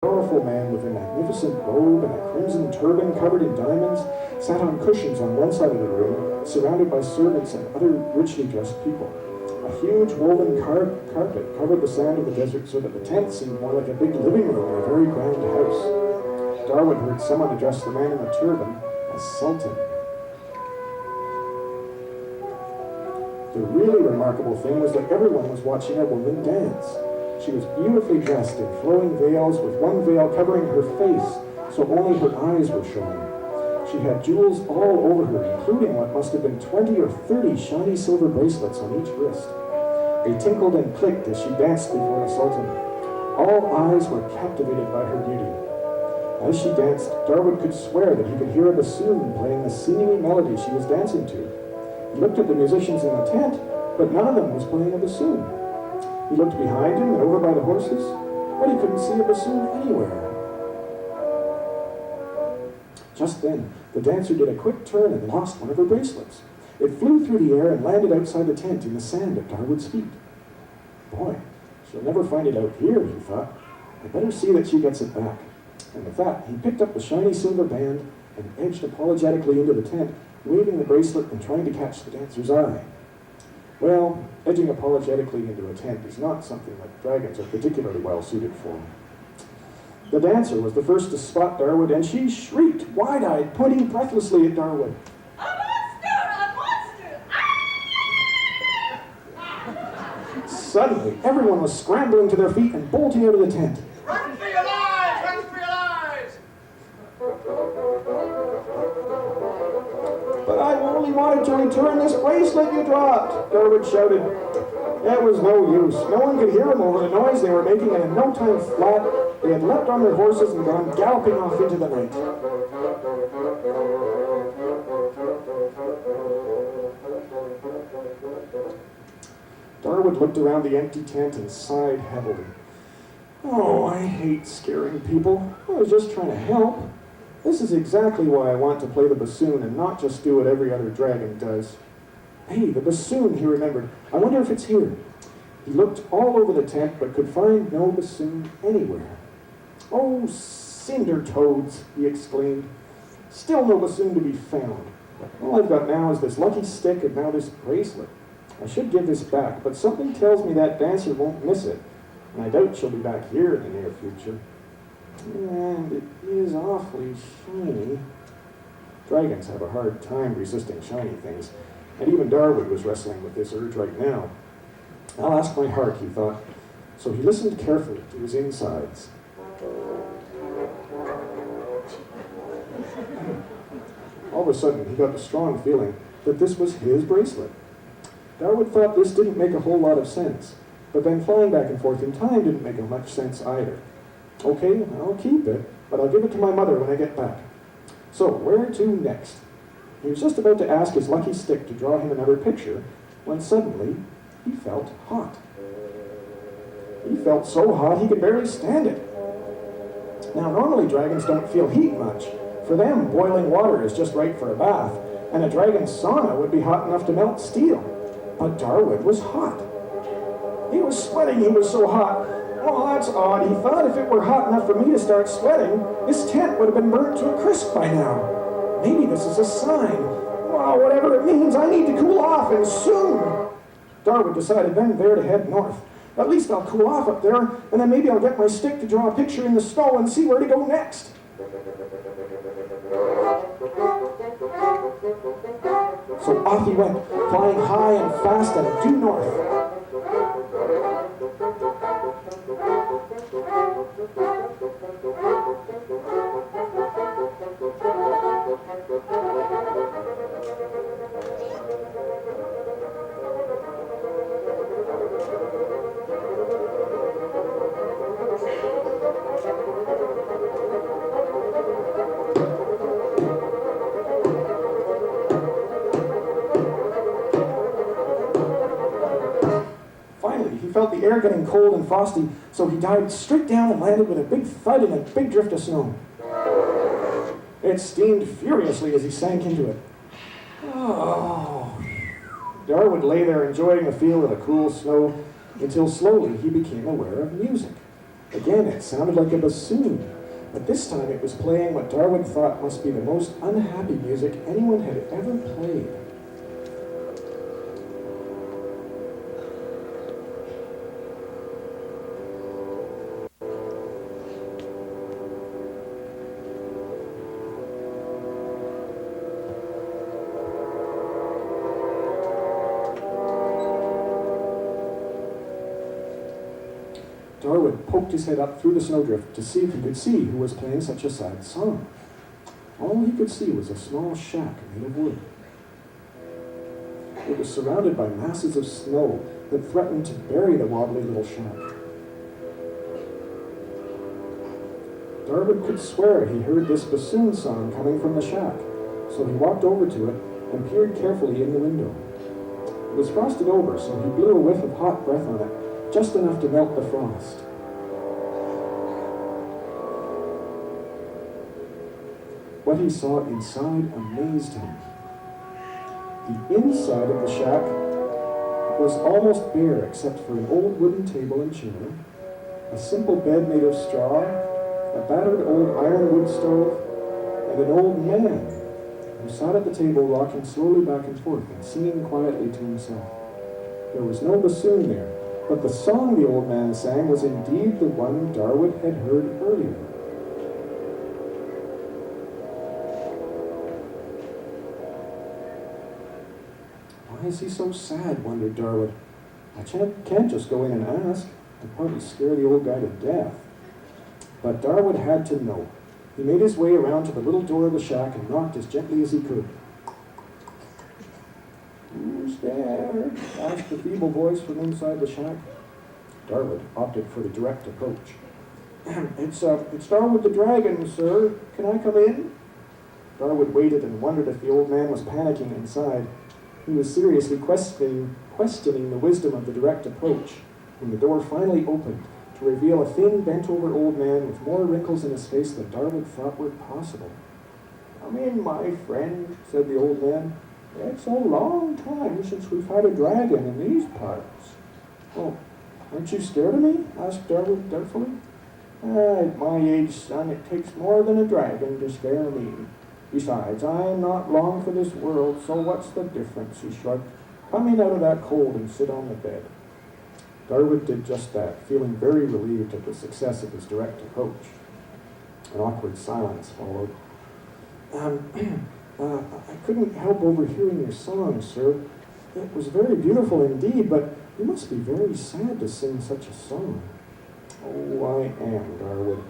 powerful man with a magnificent robe and a crimson turban covered in diamonds sat on cushions on one side of the room, surrounded by servants and other richly dressed people. A huge woven carpet covered the sand of the desert so that the tent seemed more like a big living room in a very grand house. Darwood heard someone address the man in the turban as Sultan. The really remarkable thing was that everyone was watching a woman dance. She was beautifully dressed in flowing veils, with one veil covering her face, so only her eyes were showing. She had jewels all over her, including what must have been 20 or 30 shiny silver bracelets on each wrist. They tinkled and clicked as she danced before the Sultan. All eyes were captivated by her beauty. As she danced, Darwood could swear that he could hear a bassoon playing the sinewy melody she was dancing to. He looked at the musicians in the tent, but none of them was playing a bassoon. He looked behind him and over by the horses, but he couldn't see a bassoon anywhere. Just then, the dancer did a quick turn and lost one of her bracelets. It flew through the air and landed outside the tent in the sand at Darwood's feet. Boy, she'll never find it out here, he thought. I'd better see that she gets it back. And with that, he picked up the shiny silver band and edged apologetically into the tent, waving the bracelet and trying to catch the dancer's eye. Well, edging apologetically into a tent is not something that dragons are particularly well suited for. The dancer was the first to spot Darwood, and she shrieked, wide-eyed, pointing breathlessly at Darwood. A monster! A monster! Ah! Suddenly, everyone was scrambling to their feet and bolting out of the tent. Run for your lives! Run for your lives! But I only wanted to return this bracelet you dropped, Darwood shouted. It was no use. No one could hear them over the noise they were making, and in no time flat, they had leapt on their horses and gone galloping off into the night. Darwood looked around the empty tent and sighed heavily. Oh, I hate scaring people. I was just trying to help. This is exactly why I want to play the bassoon and not just do what every other dragon does. Hey, the bassoon, he remembered. I wonder if it's here. He looked all over the tent, but could find no bassoon anywhere. Oh, cinder toads, he exclaimed. Still no bassoon to be found. All I've got now is this lucky stick and now this bracelet. I should give this back, but something tells me that dancer won't miss it, and I doubt she'll be back here in the near future. And it is awfully shiny. Dragons have a hard time resisting shiny things, and even Darwood was wrestling with this urge right now. I'll ask my heart, he thought. So he listened carefully to his insides. All of a sudden, he got the strong feeling that this was his bracelet. Darwood thought this didn't make a whole lot of sense, but then flying back and forth in time didn't make much sense either. Okay, I'll keep it, but I'll give it to my mother when I get back. So, where to next? He was just about to ask his lucky stick to draw him another picture, when suddenly he felt hot. He felt so hot he could barely stand it. Now, normally dragons don't feel heat much. For them, boiling water is just right for a bath, and a dragon's sauna would be hot enough to melt steel. But Darwood was hot. He was sweating, he was so hot. Oh, that's odd, he thought. If it were hot enough for me to start sweating, this tent would have been burnt to a crisp by now. Maybe this is a sign. Well, whatever it means, I need to cool off, and soon. Darwood decided then there to head north. At least I'll cool off up there, and then maybe I'll get my stick to draw a picture in the snow and see where to go next. So off he went, flying high and fast and due north. He felt the air getting cold and frosty, so he dived straight down and landed with a big thud in a big drift of snow. It steamed furiously as he sank into it. Oh. Darwood lay there enjoying the feel of the cool snow until slowly he became aware of music. Again, it sounded like a bassoon, but this time it was playing what Darwood thought must be the most unhappy music anyone had ever played. Darwood poked his head up through the snowdrift to see if he could see who was playing such a sad song. All he could see was a small shack made of wood. It was surrounded by masses of snow that threatened to bury the wobbly little shack. Darwood could swear he heard this bassoon song coming from the shack, so he walked over to it and peered carefully in the window. It was frosted over, so he blew a whiff of hot breath on it, just enough to melt the frost. What he saw inside amazed him. The inside of the shack was almost bare except for an old wooden table and chair, a simple bed made of straw, a battered old ironwood stove, and an old man who sat at the table rocking slowly back and forth and singing quietly to himself. There was no bassoon there, but the song the old man sang was indeed the one Darwood had heard earlier. Why is he so sad, wondered Darwood. I can't just go in and ask. I'd probably scare the old guy to death. But Darwood had to know. He made his way around to the little door of the shack and knocked as gently as he could. "Who's there?" asked the feeble voice from inside the shack. Darwood opted for the direct approach. It's Darwood the Dragon, sir. Can I come in?" Darwood waited and wondered if the old man was panicking inside. He was seriously questioning the wisdom of the direct approach when the door finally opened to reveal a thin, bent-over old man with more wrinkles in his face than Darwood thought were possible. "Come in, my friend," said the old man. "It's a long time since we've had a dragon in these parts." "Oh, aren't you scared of me?" asked Darwood doubtfully. "At my age, son, it takes more than a dragon to scare me. Besides, I'm not long for this world, so what's the difference?" he shrugged. "Come in out of that cold and sit on the bed." Darwood did just that, feeling very relieved at the success of his direct approach. An awkward silence followed. I couldn't help overhearing your song, sir. It was very beautiful indeed, but you must be very sad to sing such a song." "Oh, I am, Darwood.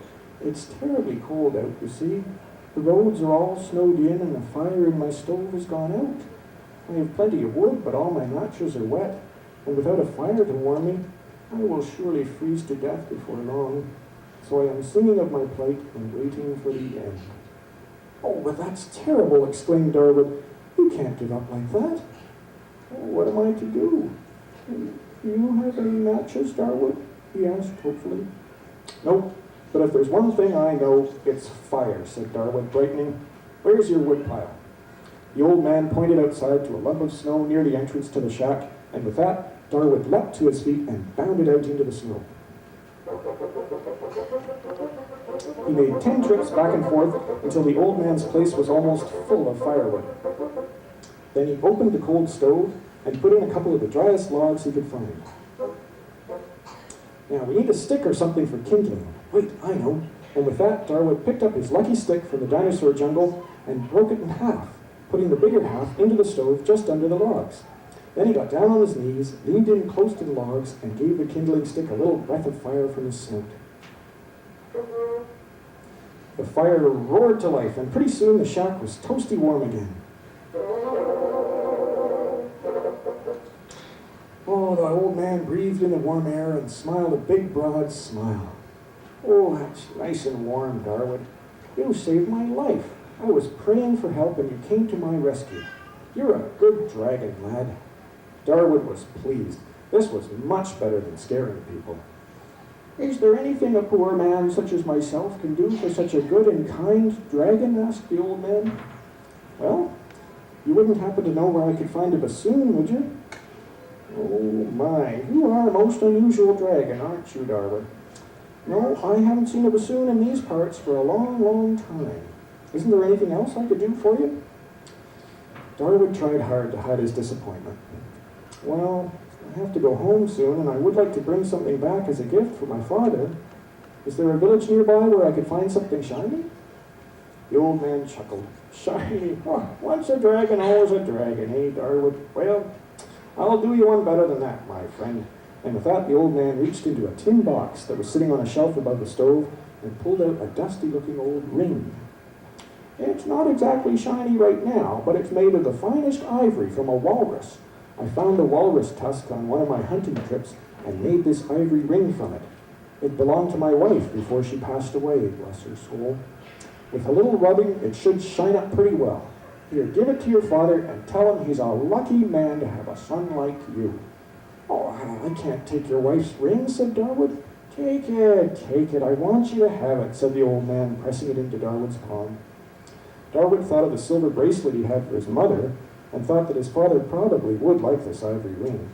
It's terribly cold out, you see. The roads are all snowed in and the fire in my stove has gone out. I have plenty of wood, but all my matches are wet, and without a fire to warm me, I will surely freeze to death before long. So I am singing of my plight and waiting for the end." "Oh, but that's terrible!" exclaimed Darwood. "You can't give up like that." "Oh, what am I to do? Do you have any matches, Darwood?" he asked hopefully. "Nope, but if there's one thing I know, it's fire," said Darwood, brightening. "Where's your woodpile?" The old man pointed outside to a lump of snow near the entrance to the shack, and with that, Darwood leapt to his feet and bounded out into the snow. He made 10 trips back and forth until the old man's place was almost full of firewood. Then he opened the cold stove and put in a couple of the driest logs he could find. "Now, we need a stick or something for kindling. Wait, I know." And with that, Darwood picked up his lucky stick from the dinosaur jungle and broke it in half, putting the bigger half into the stove just under the logs. Then he got down on his knees, leaned in close to the logs, and gave the kindling stick a little breath of fire from his snout. The fire roared to life, and pretty soon the shack was toasty warm again. Oh, the old man breathed in the warm air and smiled a big, broad smile. "Oh, that's nice and warm, Darwood. You saved my life. I was praying for help and you came to my rescue. You're a good dragon, lad." Darwood was pleased. This was much better than scaring people. "Is there anything a poor man such as myself can do for such a good and kind dragon?" asked the old man. "Well, you wouldn't happen to know where I could find a bassoon, would you?" "Oh my, you are a most unusual dragon, aren't you, Darwood? No, I haven't seen a bassoon in these parts for a long, long time. Isn't there anything else I could do for you? Darwood tried hard to hide his disappointment. Well, I have to go home soon, and I would like to bring something back as a gift for my father. Is there a village nearby where I could find something shiny? The old man chuckled. Shiny? Oh, once a dragon, always a dragon, eh, Darwood? Well, I'll do you one better than that, my friend. And with that, the old man reached into a tin box that was sitting on a shelf above the stove and pulled out a dusty-looking old ring. It's not exactly shiny right now, but it's made of the finest ivory from a walrus. I found a walrus tusk on one of my hunting trips and made this ivory ring from it. It belonged to my wife before she passed away, bless her soul. With a little rubbing, it should shine up pretty well. Here, give it to your father and tell him he's a lucky man to have a son like you. Oh, I can't take your wife's ring, said Darwood. Take it, I want you to have it, said the old man, pressing it into Darwood's palm. Darwood thought of the silver bracelet he had for his mother, and thought that his father probably would like this ivory ring.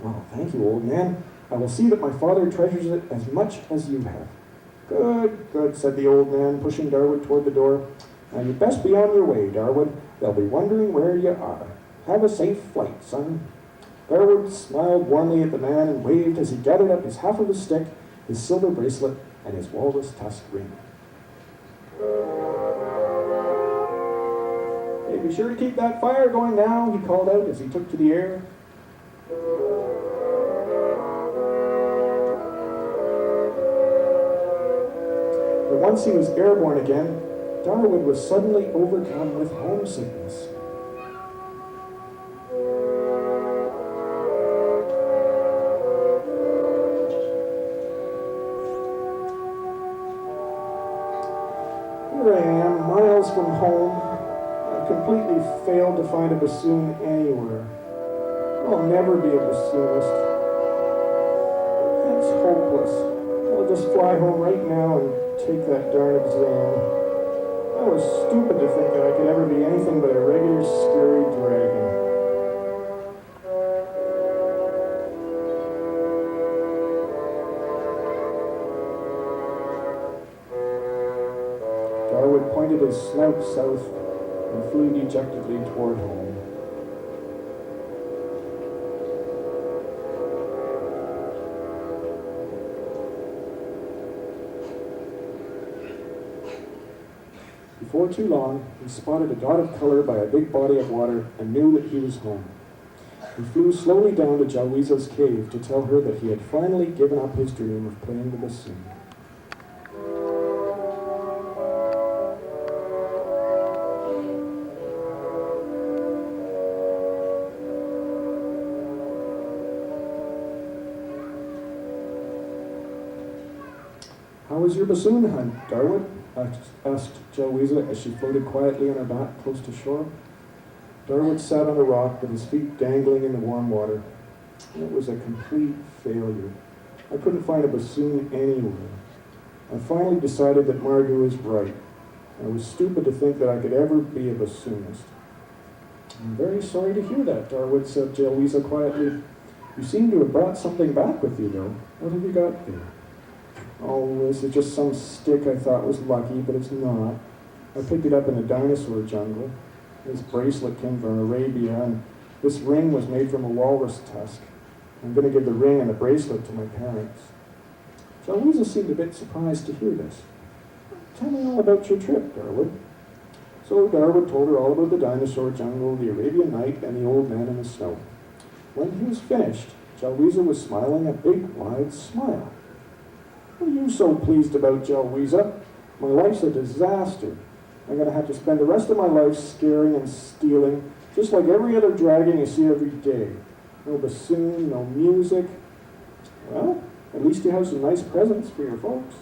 Oh, thank you, old man. I will see that my father treasures it as much as you have. Good, said the old man, pushing Darwood toward the door. Now you'd best be on your way, Darwood. They'll be wondering where you are. Have a safe flight, son. Darwood smiled warmly at the man and waved as he gathered up his half of his stick, his silver bracelet, and his walrus tusk ring. Hey, be sure to keep that fire going now, he called out as he took to the air. But once he was airborne again, Darwood was suddenly overcome with homesickness. Here I am, miles from home. I completely failed to find a bassoon anywhere. I'll never be a bassoonist. It's hopeless. I'll just fly home right now and take that darn exam. I was stupid to think that I could ever be anything but a regular scary dragon. Darwood pointed his snout south and flew dejectedly toward home. Before too long, he spotted a dot of color by a big body of water and knew that he was home. He flew slowly down to Jalwiza's cave to tell her that he had finally given up his dream of playing the bassoon. How was your bassoon hunt, Darwood? Asked Jalwiza as she floated quietly on her back close to shore. Darwood sat on a rock with his feet dangling in the warm water. It was a complete failure. I couldn't find a bassoon anywhere. I finally decided that Margot was right. I was stupid to think that I could ever be a bassoonist. I'm very sorry to hear that, Darwood, said Jalwiza quietly. You seem to have brought something back with you, though. What have you got there? Oh, this is just some stick I thought was lucky, but it's not. I picked it up in a dinosaur jungle. This bracelet came from Arabia, and this ring was made from a walrus tusk. I'm going to give the ring and the bracelet to my parents. Jalwiza seemed a bit surprised to hear this. Tell me all about your trip, Darwood. So Darwood told her all about the dinosaur jungle, the Arabian night, and the old man in the snow. When he was finished, Jalwiza was smiling a big, wide smile. What are you so pleased about, Jalwiza? My life's a disaster. I'm going to have to spend the rest of my life scaring and stealing, just like every other dragon you see every day. No bassoon, no music. Well, at least you have some nice presents for your folks.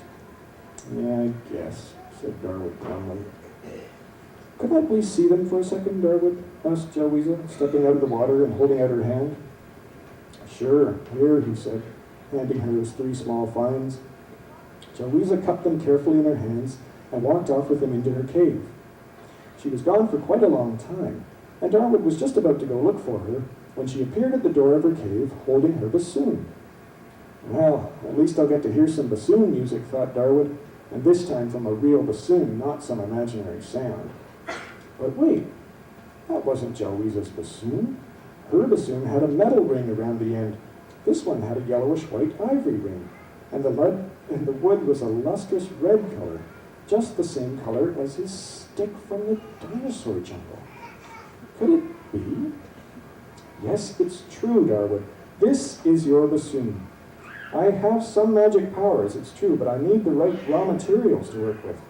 Yeah, I guess, said Darwood calmly. Could I please see them for a second, Darwood? Asked Jalwiza, stepping out of the water and holding out her hand. Sure, here, he said, handing her his 3 small finds. Jalwiza cupped them carefully in her hands and walked off with them into her cave. She was gone for quite a long time, and Darwood was just about to go look for her when she appeared at the door of her cave holding her bassoon. Well, at least I'll get to hear some bassoon music, thought Darwood, and this time from a real bassoon, not some imaginary sound. But wait, that wasn't Jaloeza's bassoon. Her bassoon had a metal ring around the end. This one had a yellowish-white ivory ring, and the wood was a lustrous red color, just the same color as his stick from the dinosaur jungle. Could it be? Yes, it's true, Darwood. This is your bassoon. I have some magic powers, it's true, but I need the right raw materials to work with.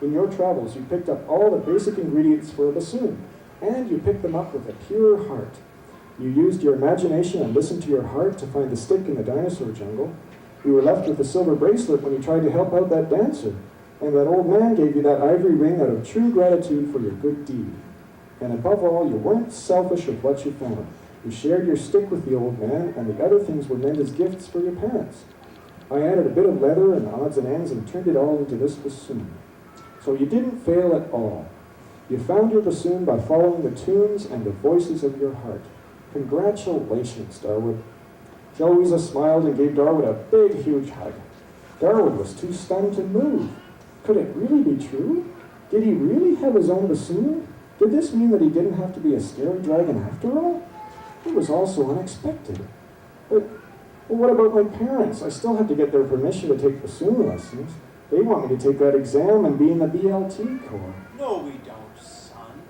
In your travels, you picked up all the basic ingredients for a bassoon, and you picked them up with a pure heart. You used your imagination and listened to your heart to find the stick in the dinosaur jungle. You were left with the silver bracelet when you tried to help out that dancer, and that old man gave you that ivory ring out of true gratitude for your good deed. And above all, you weren't selfish with what you found. You shared your stick with the old man, and the other things were meant as gifts for your parents. I added a bit of leather and odds and ends and turned it all into this bassoon. So you didn't fail at all. You found your bassoon by following the tunes and the voices of your heart. Congratulations, Darwood. Jaloeza smiled and gave Darwood a big, huge hug. Darwood was too stunned to move. Could it really be true? Did he really have his own bassoon? Did this mean that he didn't have to be a scary dragon after all? It was all so unexpected. But what about my parents? I still had to get their permission to take bassoon lessons. They want me to take that exam and be in the BLT Corps. No, we don't, son.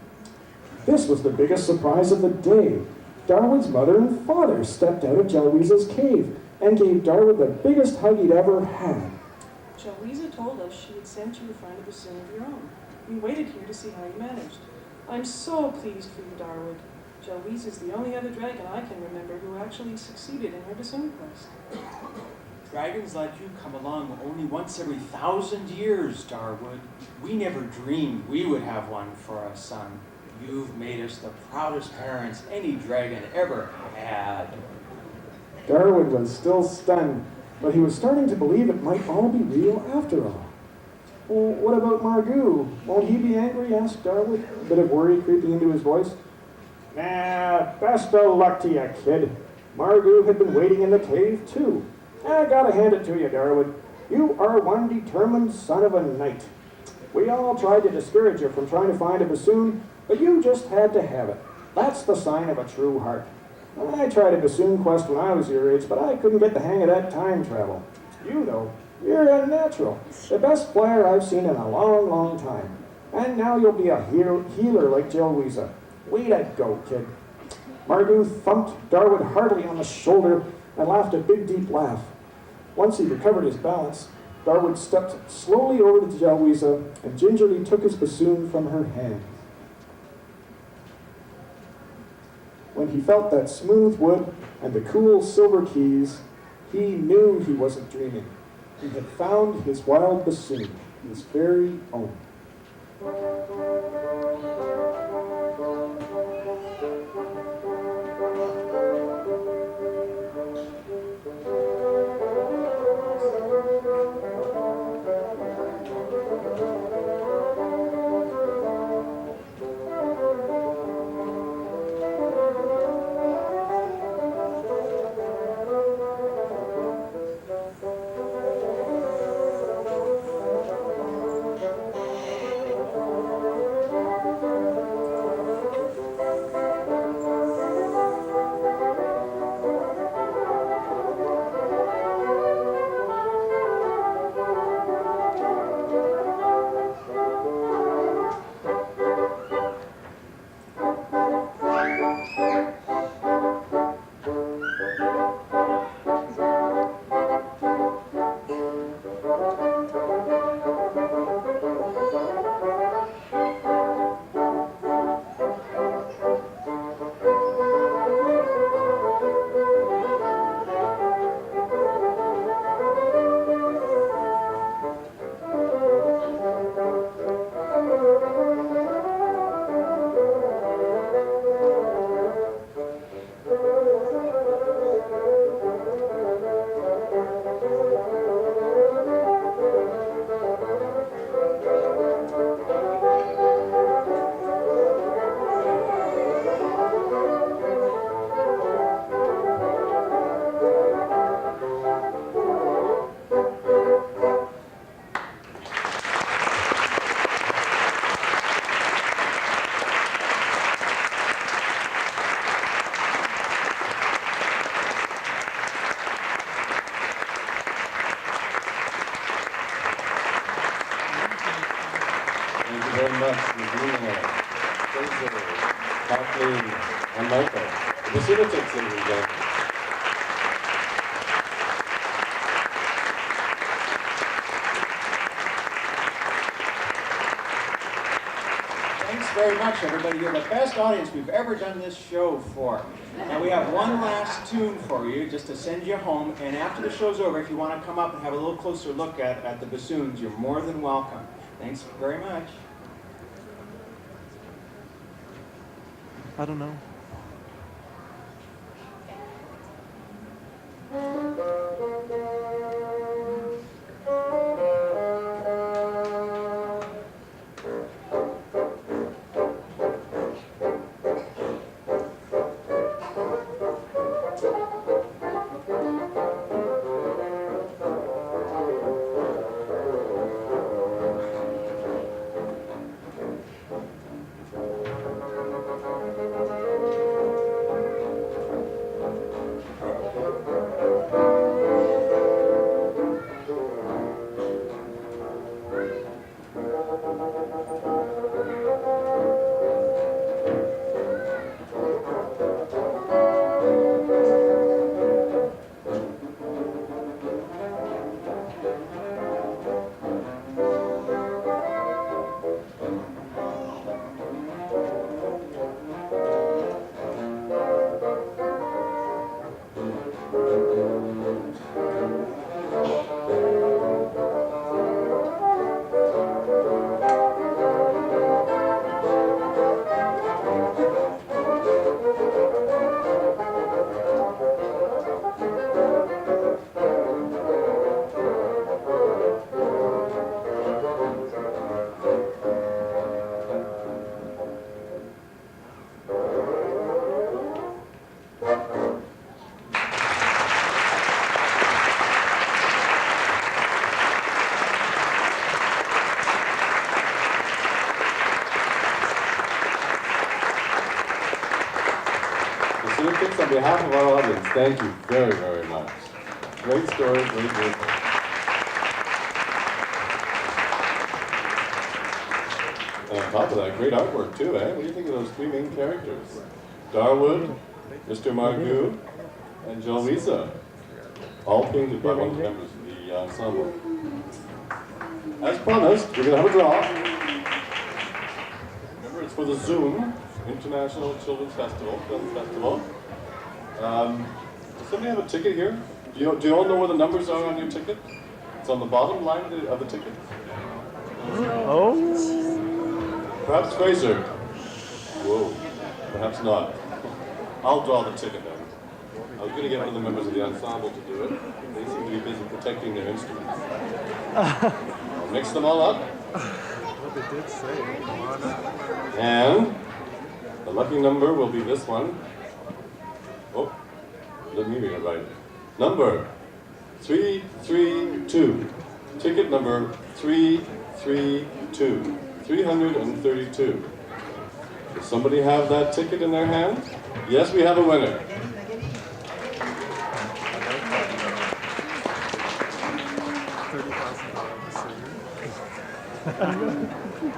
This was the biggest surprise of the day. Darwood's mother and father stepped out of Jaloeza's cave and gave Darwood the biggest hug he'd ever had. Jaloeza told us she had sent you to find a bassoon of your own. We waited here to see how you managed. I'm so pleased for you, Darwood. Jaloeza's the only other dragon I can remember who actually succeeded in her bassoon quest. Dragons like you come along only once every 1,000 years, Darwood. We never dreamed we would have one for a son. You've made us the proudest parents any dragon ever had. Darwood was still stunned, but he was starting to believe it might all be real after all. Well, what about Margoo? Won't he be angry? Asked Darwood, a bit of worry creeping into his voice. Nah, best of luck to you, kid. Margoo had been waiting in the cave, too. I gotta hand it to you, Darwood. You are one determined son of a knight. We all tried to discourage you from trying to find a bassoon, but you just had to have it. That's the sign of a true heart. I tried a bassoon quest when I was your age, but I couldn't get the hang of that time travel. You, though, you're a natural. The best player I've seen in a long, long time. And now you'll be a healer like Jaloeza. Way to go, kid. Margoo thumped Darwood heartily on the shoulder and laughed a big, deep laugh. Once he recovered his balance, Darwood stepped slowly over to Jaloeza and gingerly took his bassoon from her hand. When he felt that smooth wood and the cool silver keys, he knew he wasn't dreaming. He had found his wild bassoon, his very own. you very much, Nadina, Fraser, Kathleen, and Michael. The Bassoonatics, ladies and gentlemen. Thanks very much, everybody. You're the best audience we've ever done this show for. Now we have one last tune for you, just to send you home. And after the show's over, if you want to come up and have a little closer look at the bassoons, you're more than welcome. Thanks very much. I don't know. On behalf of our audience, thank you very, very much. Great story, great work. And on top of that, great artwork too, eh? What do you think of those three main characters? Darwood, Mr. Margoo, and Joelisa. All painted by one of the members of the ensemble. As promised, we're going to have a draw. Remember, it's for the Zoom International Children's Festival, Film Festival. Does somebody have a ticket here? Do you all know where the numbers are on your ticket? It's on the bottom line of the ticket. Oh. Perhaps Fraser. Whoa. Perhaps not. I'll draw the ticket then. I was going to get one of the members of the ensemble to do it. They seem to be busy protecting their instruments. I'll mix them all up. What they did say. Come on. And the lucky number will be this one. Oh, let me read it right. Number 332. Ticket number 332. 332. Does somebody have that ticket in their hand? Yes, we have a winner.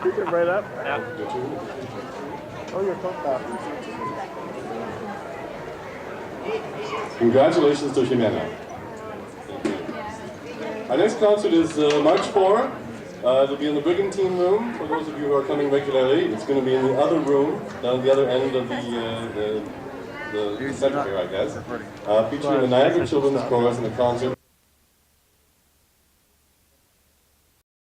Pick it right up. Yeah. Oh, your phone. Congratulations to Jimena. Our next concert is March 4. It'll be in the Brigantine Room. For those of you who are coming regularly, it's going to be in the other room, down at the other end of the center here, I guess. Featuring the Niagara Children's Chorus and a concert